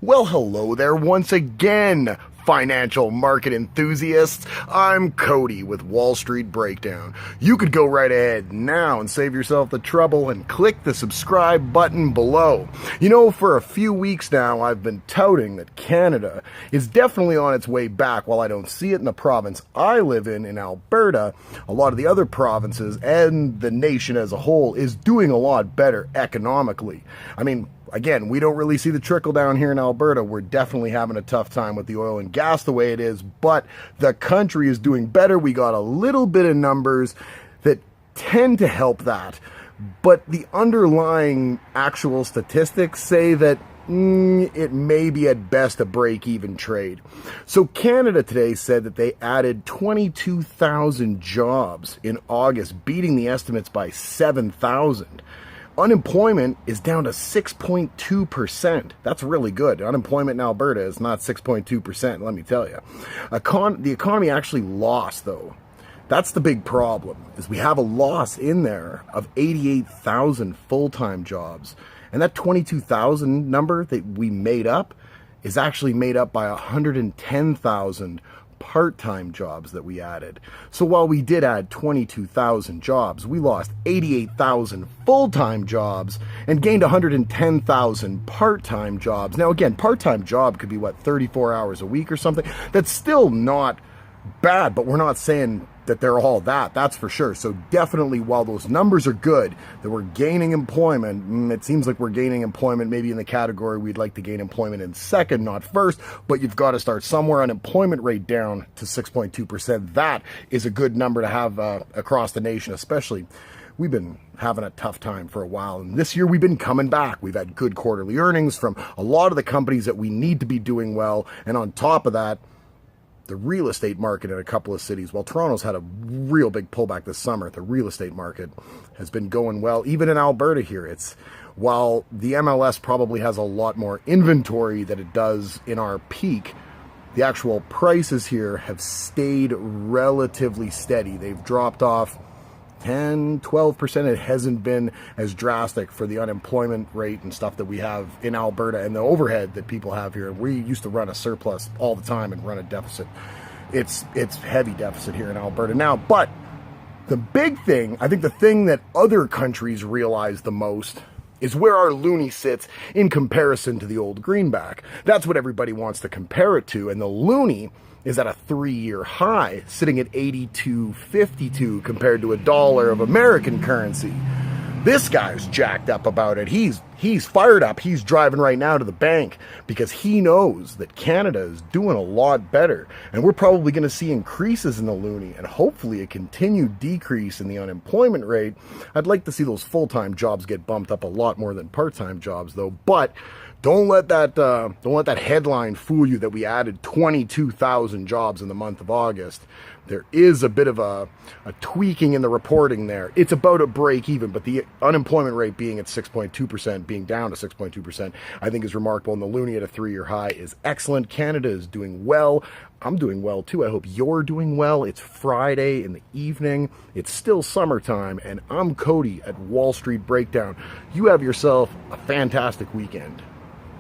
Well, hello there once again, financial market enthusiasts. I'm Cody with Wall Street Breakdown. You could go right ahead now and save yourself the trouble and click the subscribe button below. You know, for a few weeks now, I've been touting that Canada is definitely on its way back. While I don't see it in the province I live in Alberta, a lot of the other provinces and the nation as a whole is doing a lot better economically. I mean, again, we don't really see the trickle down here in Alberta. We're definitely having a tough time with the oil and gas the way it is, but the country is doing better. We got a little bit of numbers that tend to help that, but the underlying actual statistics say that it may be at best a break-even trade. So Canada today said that they added 22,000 jobs in August, beating the estimates by 7,000. Unemployment is down to 6.2%. That's really good. Unemployment in Alberta is not 6.2%, let me tell you. The economy actually lost, though. That's the big problem, is we have a loss in there of 88,000 full-time jobs. And that 22,000 number that we made up is actually made up by 110,000 part-time jobs that we added. So while we did add 22,000 jobs, we lost 88,000 full-time jobs and gained 110,000 part-time jobs. Now again, part-time job could be 34 hours a week or something. That's still not bad, but we're not saying that they're all that's for sure. So definitely, while those numbers are good, that we're gaining employment, it seems like we're gaining employment maybe in the category we'd like to gain employment in second, not first, but you've got to start somewhere. Unemployment rate down to 6.2%. That is a good number to have across the nation, especially. We've been having a tough time for a while, and this year we've been coming back. We've had good quarterly earnings from a lot of the companies that we need to be doing well, and on top of that, the real estate market in a couple of cities. While Toronto's had a real big pullback this summer, the real estate market has been going well. Even in Alberta here, while the MLS probably has a lot more inventory than it does in our peak, the actual prices here have stayed relatively steady. They've dropped off 10, 12%. It hasn't been as drastic for the unemployment rate and stuff that we have in Alberta and the overhead that people have here. We used to run a surplus all the time and run a deficit. It's heavy deficit here in Alberta now. But the big thing, I think the thing that other countries realize the most is where our loonie sits in comparison to the old greenback. That's what everybody wants to compare it to. And the loonie is at a 3-year high, sitting at 82.52 compared to $1 of American currency. This guy's jacked up about it. He's fired up. He's driving right now to the bank because he knows that Canada is doing a lot better. And we're probably going to see increases in the loonie and hopefully a continued decrease in the unemployment rate. I'd like to see those full-time jobs get bumped up a lot more than part-time jobs, though. But don't let that headline fool you that we added 22,000 jobs in the month of August. There is a bit of a tweaking in the reporting there. It's about a break even, but the unemployment rate being at 6.2%, being down to 6.2%, I think is remarkable. And the loonie at a 3-year high is excellent. Canada is doing well. I'm doing well too. I hope you're doing well. It's Friday in the evening. It's still summertime, and I'm Cody at Wall Street Breakdown. You have yourself a fantastic weekend.